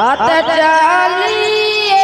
आता चालिए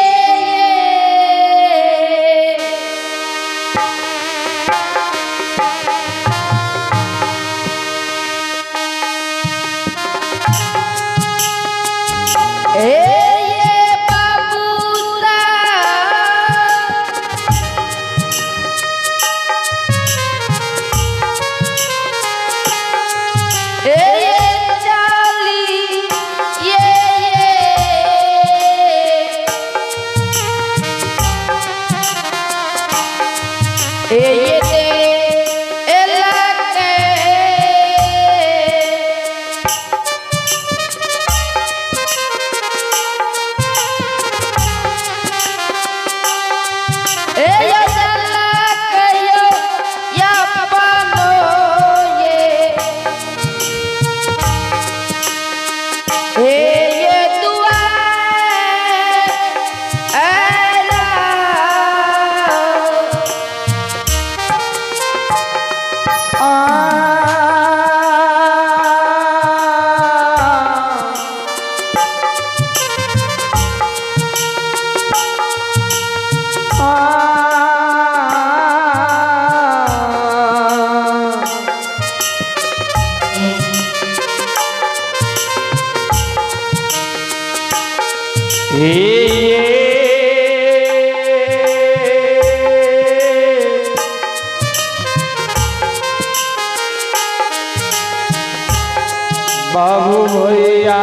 बाबू भैया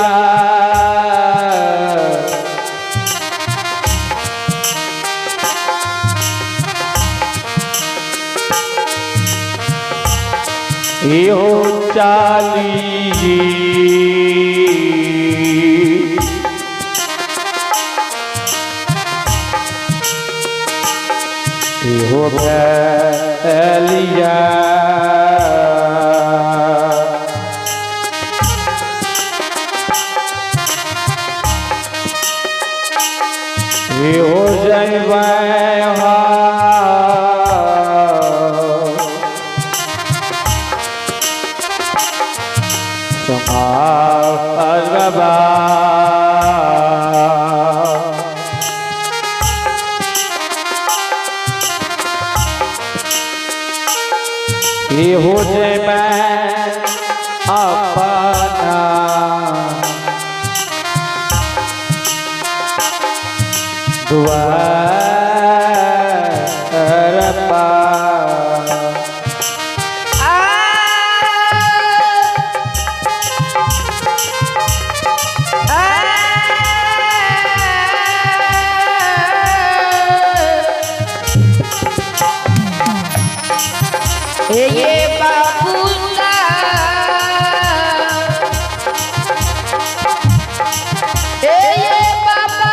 यो चाली हो लिया हो जाए हो जाए मैं अपना द्वार ये बाबूला ये बाबा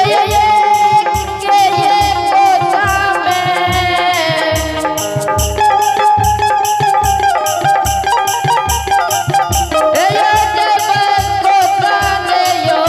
ये कोता में ये जब कोता ने यो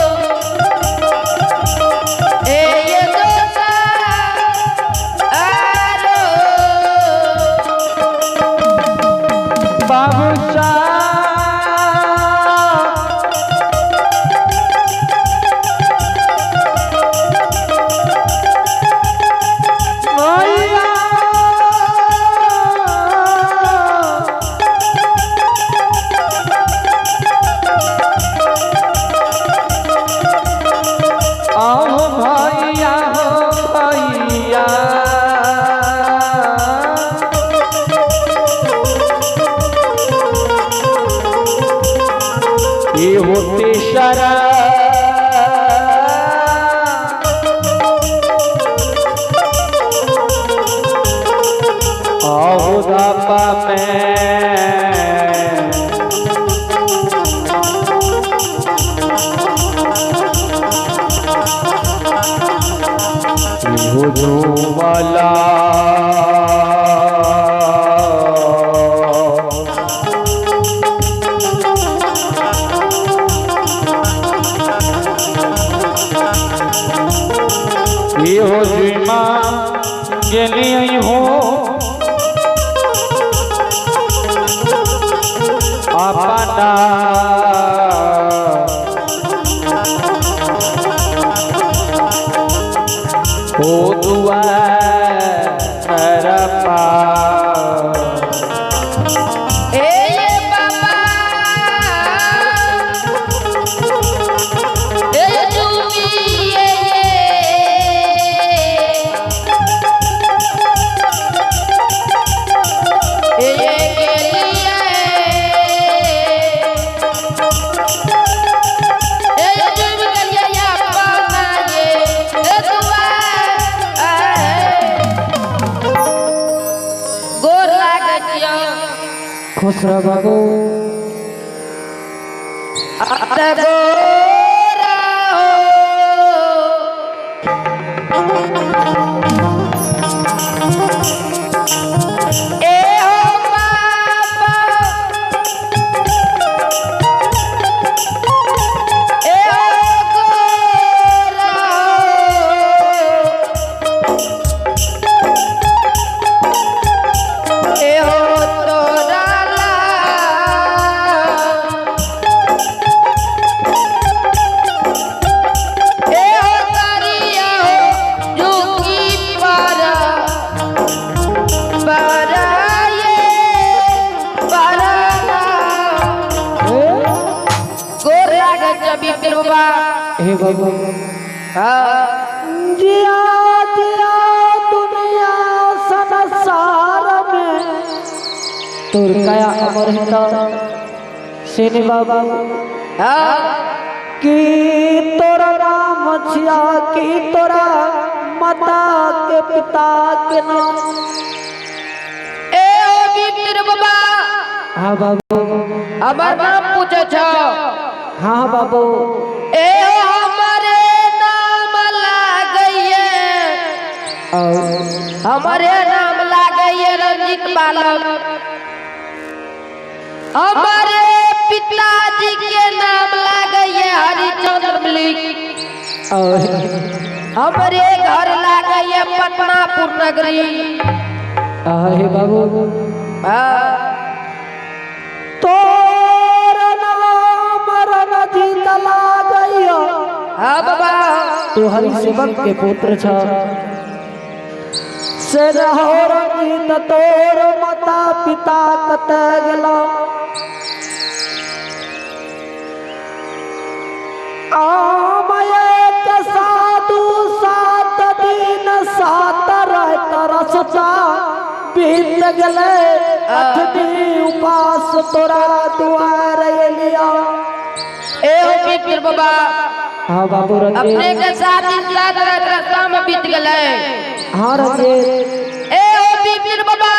होते शरा आहुदापा में हो वाला हो जुमा गेली हो माता ओ दुआर पार ए बाबा ए जुमी खुश रह बाबू हे बाबू जिया जिया दुनिया संसार में तोर काया अमर हिता सेने बाबू कि तोरा नाम छिया कि तोरा माता के पिता के नाम ए ओ बिपिन बाबा हाँ बाबू हमार नाम पूछे छो हाँ बाबू ए हमारे नाम लागइए हमारे नाम लागइए रंजित बालक हमारे पिताजी के नाम लागइए हरिचंद्र मलिक हमारे घर लागइए पटनापुर नगरी हे बाबू हाँ बाबा तू हरि सेवक के पुत्र छ से रहोर गीत तोर माता पिता कत गेला आमये के साधु 7 दिन 7 रात रसता बीत गेले 8वीं उपास तोरा दुआर एलिया ए हो बिपिन बाबा हाँ बाबू अपने के साथ इंतजार रास्ता में बीत गए हाँ रंजे ए ओ बिपिन बाबा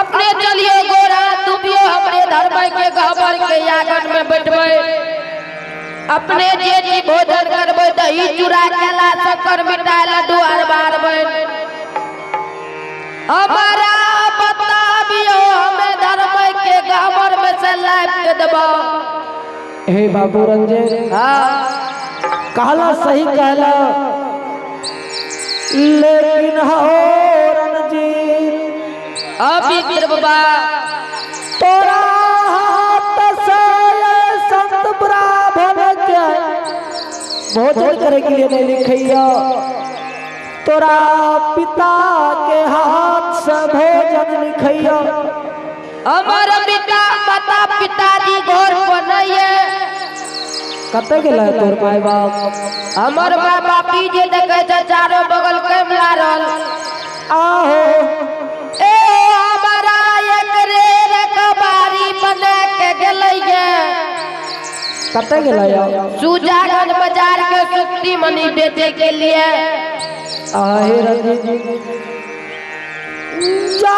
अपने चलिए गोरा तुमियो हमरे धर्म के गहबर के आंगन में बैठबे अपने जे जी भोजन करबे दही चूड़ा केला शक्कर मिठाई लड्डू आर बारबे हमारा बताबियो हमें धर्म के गहबर में से लाइफ के दबा हे बाबू रंजे कहला सही कहला लेकिन हो रणजीत अभी बाबा तोरा हाथ से संत ब्राह्मण के भोजन करे के लिए नहीं लिखैया तोरा पिता के हाथ से भोजन लिखैया हमारा पिता माता पिताजी घर पर नहीं है कते गेला तोर माय बाप हमर माय बाप जे देखे छ चारों बगल कैमरा रहल आहो ए हमारा एक रे रकबारी बना के गेलैया कते गेला सुजागन बाजार के सुक्ति मनी बेचे के लिए आहे रंजीत जा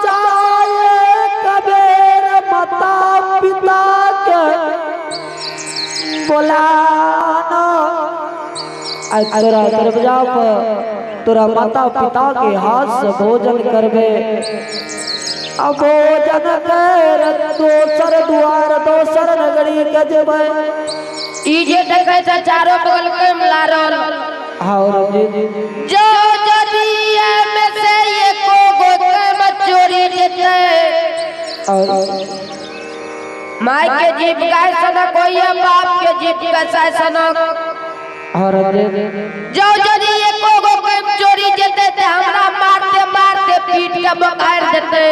जाए कबीर माता पिता के बोलाना आज तोरा दरवाजा पर तोरा माता पिता के हाथ से भोजन करबे अब भोजन कर दोसर द्वार दोसर नगरी के जेबे ई जे देखे छ चारों बगल कैमरा रहल और जो जदी में से एको गो कैम चोरी जेते माई के जीव गाय सनक कोई है बाप के जीव कैसा सनक और जो यदि एको गो कम चोरी जेते ते हमरा मारते मारते पीट के बखार देते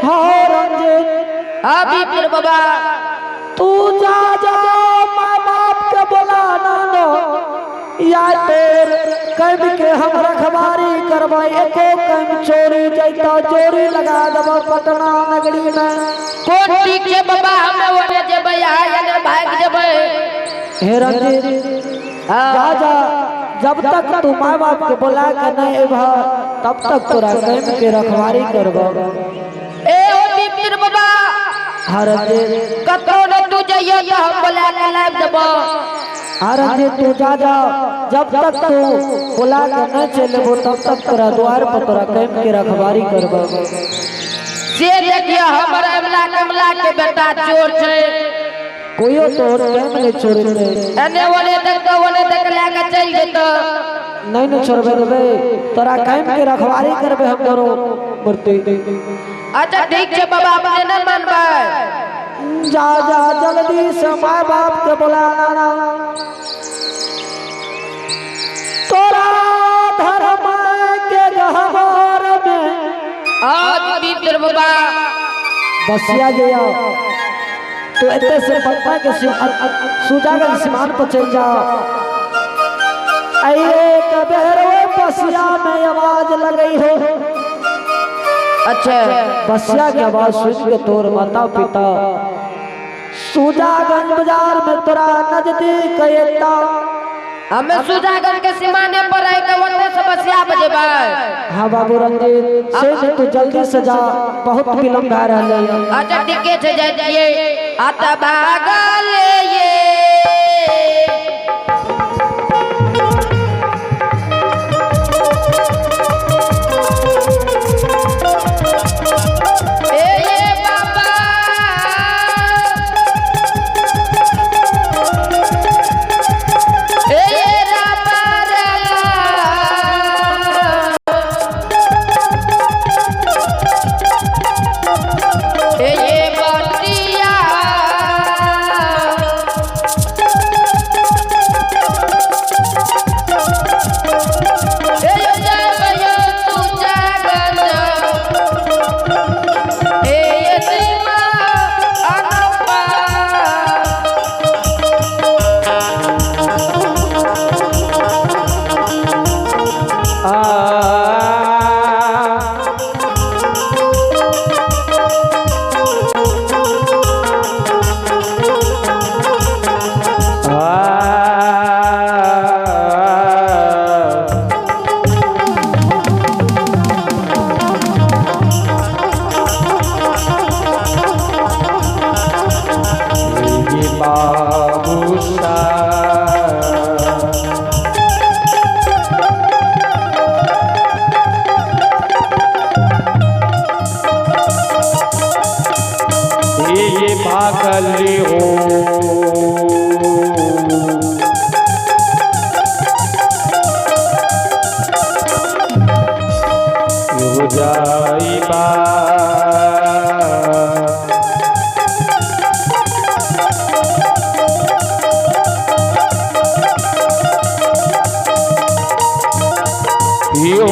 हाँ रंजित अभी फिर बाबा तू जा जा माँ बाप के बोला ना या तोर कम के हम रखवारी करवा एको कम चोरी जैता चोरी लगा दब पटना नगरी में कौन ठीक है बाबा हमें वने जेबे आया भाग जेबे हे रंजित जा जा जब तक तू माँ बाप के बोला के नहीं भा तब तक तोरा कम के रखवारी करबा ए ओ बिपिन बाबा हर दे कतो न तू जाइए तो हम बोला के लाभ देबो हर दे तू जा जा जब तक तू बोला के न चलेबो तब तक तोरा द्वार पर तोरा कम के रखवारी करबा से देखिए हमर अमला के बेटा चोर छे कोइयो तोर कम ने छोड़ दे एने ओने देख लाके चल जेतो नहीं न छोड़बे देबे तोरा कम के रखवारी करबे हम तोरो मूर्ति अच्छा ठीक है बाबा अपने न मानबे जा जा जल्दी से माँ बाप के बुलाना ना तोरा धर्म के गहवर में आज बिपिन बाबा बसिया गया तो इतने से पटना के सुजागल सीमान पर चल जा एक बेर वो बसिया में आवाज लगी हो अच्छा बसिया की आवाज सुन के तोर माता पिता सुजागंज बाजार में तोरा नजदीक एता हमें सुजागंज के सीमाने पर है के वने से बसिया बजेबा हाँ बाबू रंजीत से तू जल्दी से जा बहुत विलंब आ रहा है अच्छा ठीक है जाइए आता भागल ये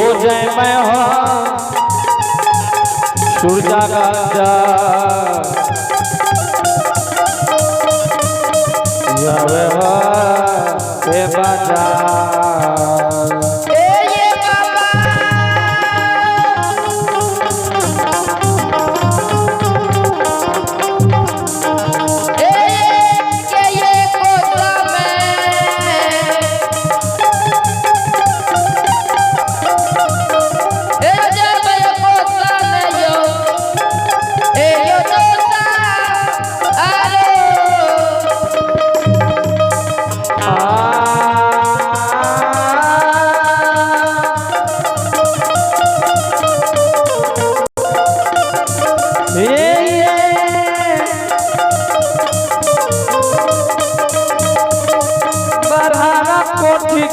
हो जाए मैं हो सूरजा गाजा जावे हो ए बाजा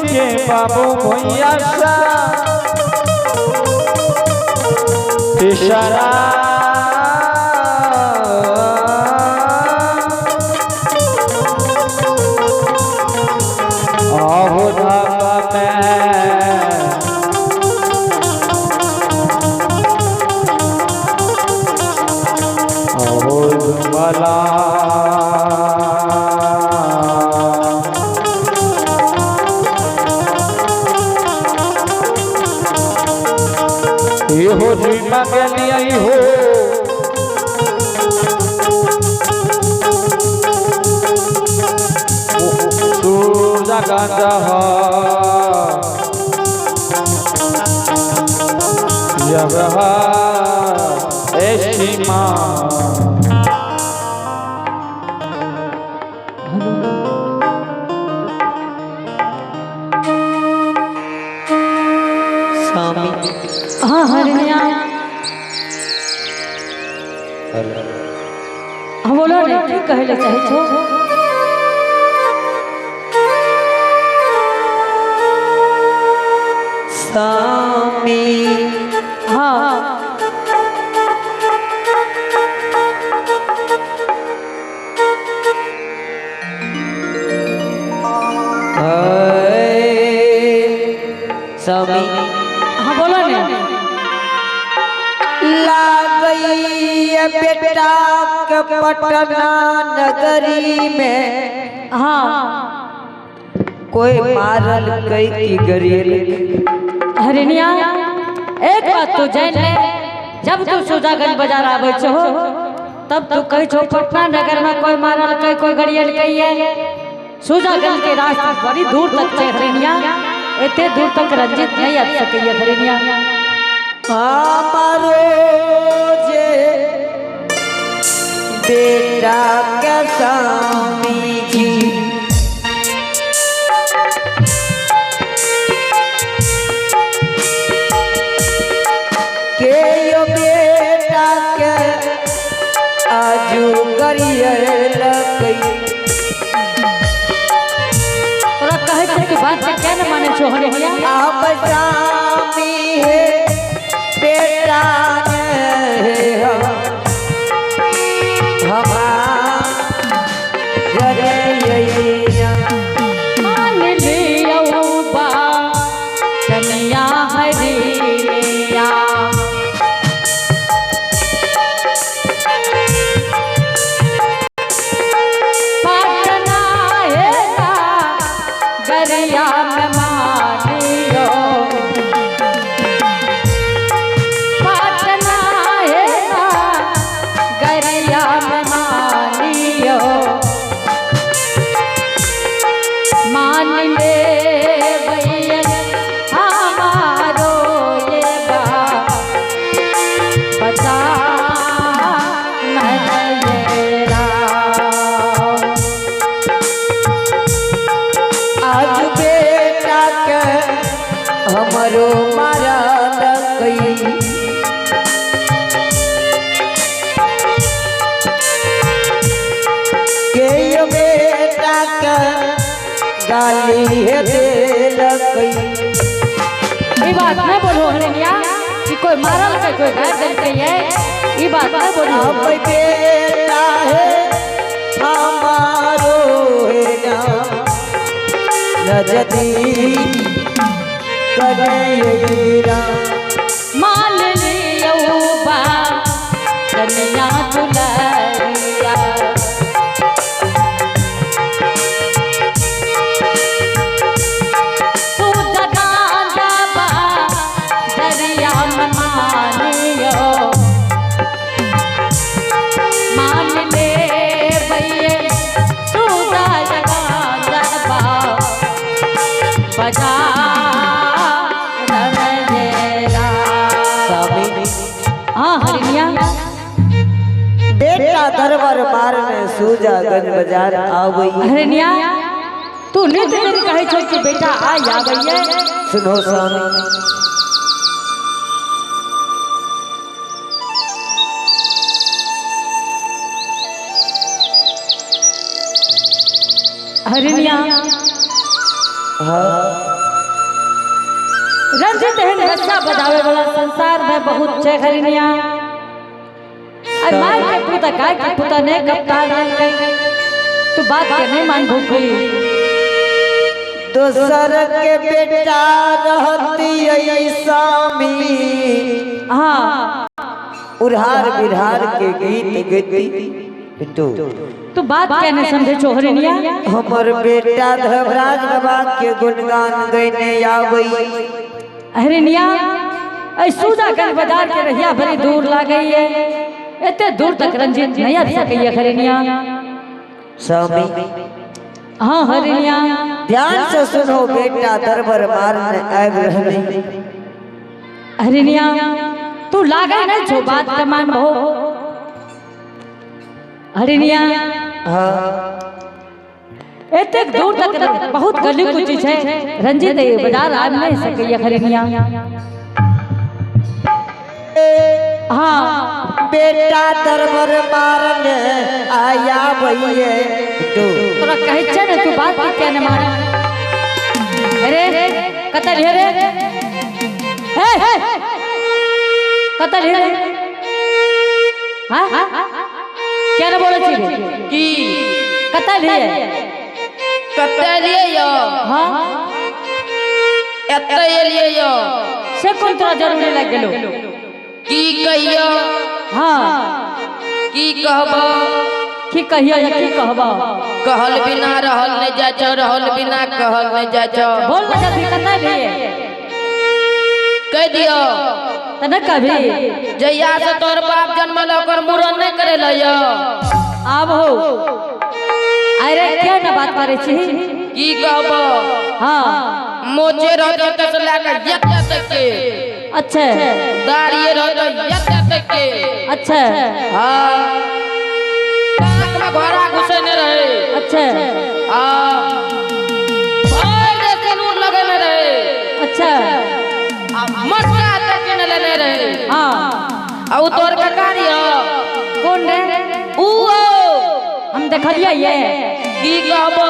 के बाबू भैया इशारा मांगे लिए हो सूरजा गांजा ऐसी माँ हाँ हरिया हाँ बोलो ने की कहे ले चाहे छो स्वामी हाँ स्वामी हाँ बोलो ने बेटा के पटना नगरी में हाँ कोई मारल कई की गरियल हरिनिया एक बात तू जान ले जब तू सुजागंज बाजार आवे छो तब तू कही छो पटना नगर में कोई मारल कई कोई गरियल कई है सुजागंज के रास्ते बड़ी दूर तक छे हरिनिया इतने दूर तक रंजित नहीं आ सके हरिनिया हमारो जे बेटा के स्वामी जी के यो बेटा के आजू गरियल कई तोरा कहे छो कि बात के क्या न माने छो हरिनिया आप स्वामी है बेटा मान लियो बा कन्या हरिया पटना है गरिया में मानियो पटना है गरिया में मानियो मान ले भैया हमारो ये बता आज बेटा के हमरो मारा गई के यो बेटा के गाली है दे गई ये बात न बोलो हरिया कि कोई मारल के कोई गाय दे के है ये बात न बोलो अब बेटा है हमारो है ना नजदी करेरा मान लियो बा कन्या दुलरिया हाँ हरिया बेटा दरबार मारने सुजागंज बाजार आवई हरिया तू नित दिन कहे छो कि बेटा आ गई है सुनो स्वामी हरिया हाँ रंजित है रस्सा बजावे वाला संसार में बहुत छे हरिया अरे मार के पुता काय के पुता ने कप्तान ने तू बात के नहीं मान भूखी दोसर के बेटा रहती है स्वामी हाँ उधार बिहार के गीत गती तू बात कहने समझे छोहरिया हमर बेटा धर्मराज बाबा के गुणगान गईने आवई हरिया ऐ सूजागंज बाजार के रहिया बड़ी दूर ला गई है, इतने दूर तक रंजीत नहीं आ सकैया हरिनिया। स्वामी हाँ हरिनिया ध्यान से सुनो बेटा, दरबार मारने आग रहने। हरिनिया तू लागे नहीं छो बात के मान हो हरिनिया। हाँ इतने दूर तक बहुत गली कुची है, रंजीत ये बाजार आ नहीं सकैया हरिनिया। हाँ बेटा दरबार मारने आया भैये तू तोरा कहे छे ना तू बात की क्या न मारे। अरे कतल है रे, हे कतल है रे, हाँ क्या न बोले छी की कतल है कते लिए यो हाँ एते लिए यो से कौन तोरा जरूरी लग गेलो की कहियो हाँ की कहबो की कहियो या की कहबो कहल बिना रहल न जाचो, रहल बिना कहल न जाचो। बोल ना जल्दी कतल है कह दियो त न कभी जहिया से तोर बाप जन्मल ओकर मुरन नहीं करे लयो। आब हो अरे क्या न बात करे छी की कहबो हाँ मोचे रहतो तस लाकर यत तक के, अच्छा दाढ़ी रहतो यत तक के, अच्छा हां नाक में घोड़ा घुसे न रहे, अच्छा हां भाई दे सिंदूर लगे न रहे, अच्छा मटका तक न लेने रहे। हाँ औ तोर का कार्य कौन रे ऊ हम देखलिए ये की कहबो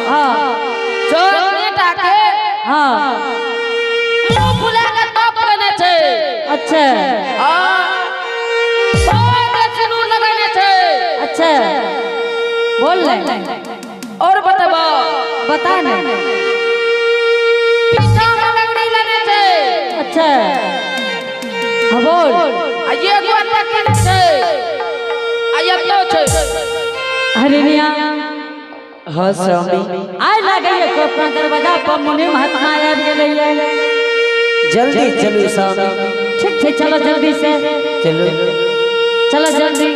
हाँ छोड़ने टाके हाँ मुंह फुला के तप करने छे। अच्छा हां भाई दे सिंदूर लगाने छे। अच्छा बोल ले और बताबो बता ना पीछा में लंगड़ी लेने छे। अच्छा हाँ बोल आ ये गोट पकड़ने छे, आ ये तो छे हरिनिया। हाँ स्वामी आय लगे को अपना दरवाजा पर मुनि महात्मा आ गए। जल्दी चलो स्वामी, ठीक ठीक चलो जल्दी से चलो चलो जल्दी।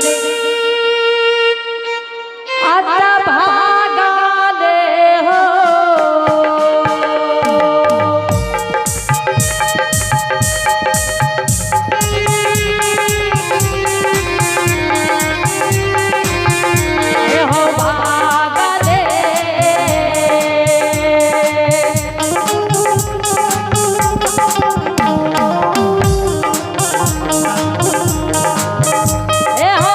आता भागा ले हो ए हो भागा ले ए हो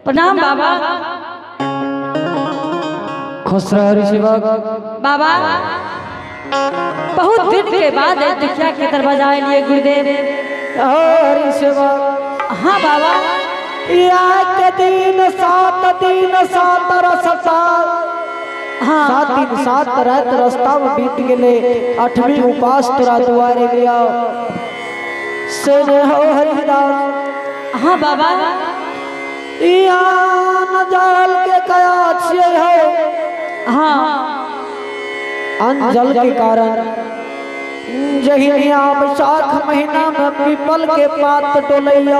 प्रणाम बाबा। खुश रहो हरि सेवक। बाबा बहुत दिन के बाद एक दुखिया के दरवाजा आए लिए गुरुदेव। हरि सेवक। हाँ बाबा। एक दिन सात रस्ता हाँ 7 दिन 7 रात रास्ता में बीत गेले। 8वीं उपास तोरा दुआरे लिया से हो हरिदास। हाँ बाबा। न जल के कया छिए हो। हाँ अंजल के कारण जहिया बैसाख महीना में पीपल के पात डोलैया।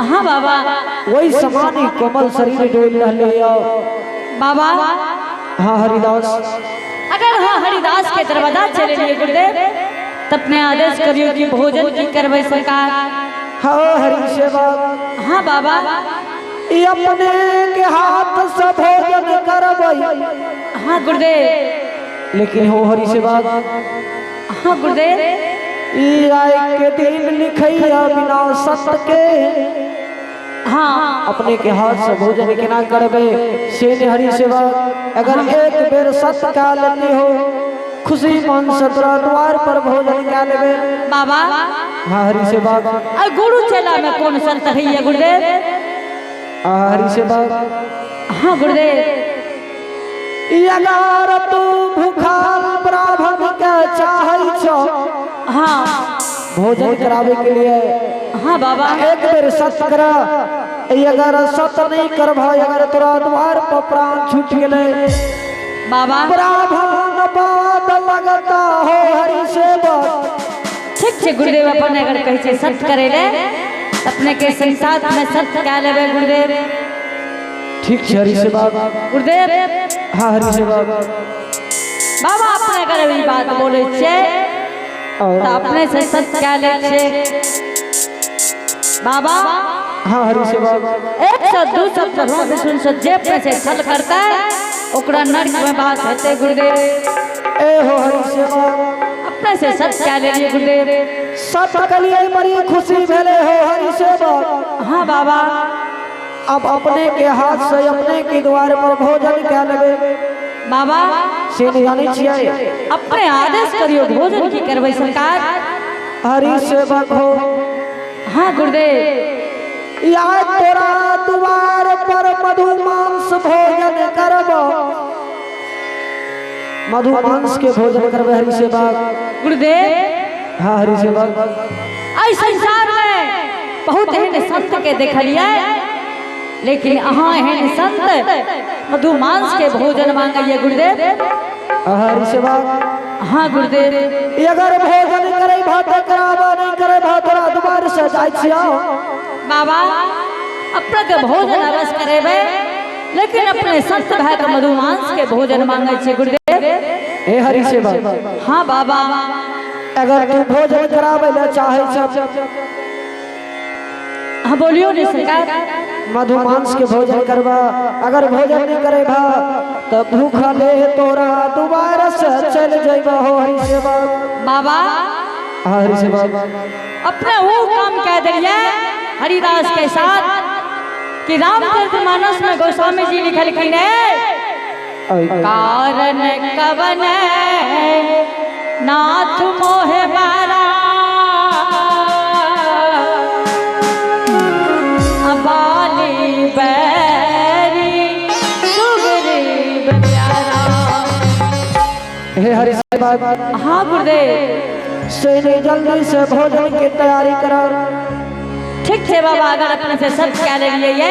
हाँ बाबा। वही समानी कोमल शरीर डोल रहले बाबा। हाँ हरिदास। अगर हाँ हरिदास के दरवाजा चले लिए गुरुदेव तब अपने आदेश करियो कि भोजन की करवे सरकार। हाँ हरि सेवक। हाँ बाबा। ये अपने के हाथ से भोजन करवई। हाँ गुरुदेव। लेकिन हो हरि सेवक। हाँ गुरुदेव। ई आए के दिन लिखैया बिना सत्य के। हाँ अपने के हाथ से भोजन केना करबे से ने हरि सेवक। अगर एक बेर सत्य का लेते हो खुशी मन से तोरा द्वार पर भोजन क्या लेबे बाबा। हाँ हरि सेवक। और गुरु चेला में कौन संत है गुरुदेव? हरि सेवक। हाँ गुरुदेव। अगर तू भूखल ब्राह्मण के चाहे छो हाँ भोजन करावे के लिए। हाँ बाबा। एक बेर सत्य करा। अगर सत्य नहीं करबा अगर तोरा द्वार पर प्राण छूट गेले बाबा। ब्राह्मण बाद लगता हो हरि सेवक। ठीक है गुरुदेव। अपन अगर कहे छे सत्य करे ले अपने के संसार में सत्य क्या लेबे गुरुदेव? ठीक है हरि सेवक। गुरुदेव। हाँ हरि सेवक। बाबा अपने अगर ई बात बोले छे तो अपने से सत्य क्या ले छे बाबा? हाँ हरि सेवक। 100-200 करोड़ विष्णु से जे अपने से छल करता है ओकरा नरक में बात होते गुरुदेव। ए हो हरि सेवक। अपने से सत्य क्या ले लिए गुरुदेव? सत्य के लिए बड़ी खुशी भेले हो हरि सेवक। हाँ बाबा। अब अपने के हाथ से अपने के द्वार पर भोजन क्या लेबे बाबा? से नहीं जाने छिए। अपने आदेश करियो भोजन की करवे सरकार। हरि सेवक हो। हाँ गुरुदेव। या तोरा द्वार पर मधु मांस भोजन करबो। मधु मांस के भोजन करबे हरि सेवक। गुरुदेव। हाँ हरि सेवक। आई संसार में बहुत एहन संत के देखलिए लेकिन अहाँ एहन संत मधु मांस के भोजन मांगिए गुरुदेव। हरि सेवक। हाँ गुरुदेव। अगर भोजन करे भात करावा नहीं करे भात तोरा द्वार से जाय छियो बाबा। अपने के भोजन अवश्य करेबे लेकिन अपने संत भाई के मधु मांस के भोजन मांगे छे गुरुदेव। हे हरि सेवक। हाँ बाबा। अगर तू भोजन करावे ले चाहे छ हाँ बोलियो नहीं सरकार। मधु मांस के भोजन करवा। अगर भोजन नहीं करे भा तो भूखा ले तोरा दोबारा से चल जाइबा हो हरि सेवक। बाबा। हरि सेवक। अपने वो काम कह दिया हरिदास के साथ कि रामचरितमानस में गोस्वामी जी लिखलखिन कारण कवन नाथ मोहे बारा अबाली बैरी सुग्रीव प्यारा। हे हरि सेवक। हाँ गुरुदेव। से जल्दी से भोजन की तैयारी करा। ठीक है बाबा। अगर अपने से सब क्या ले लिए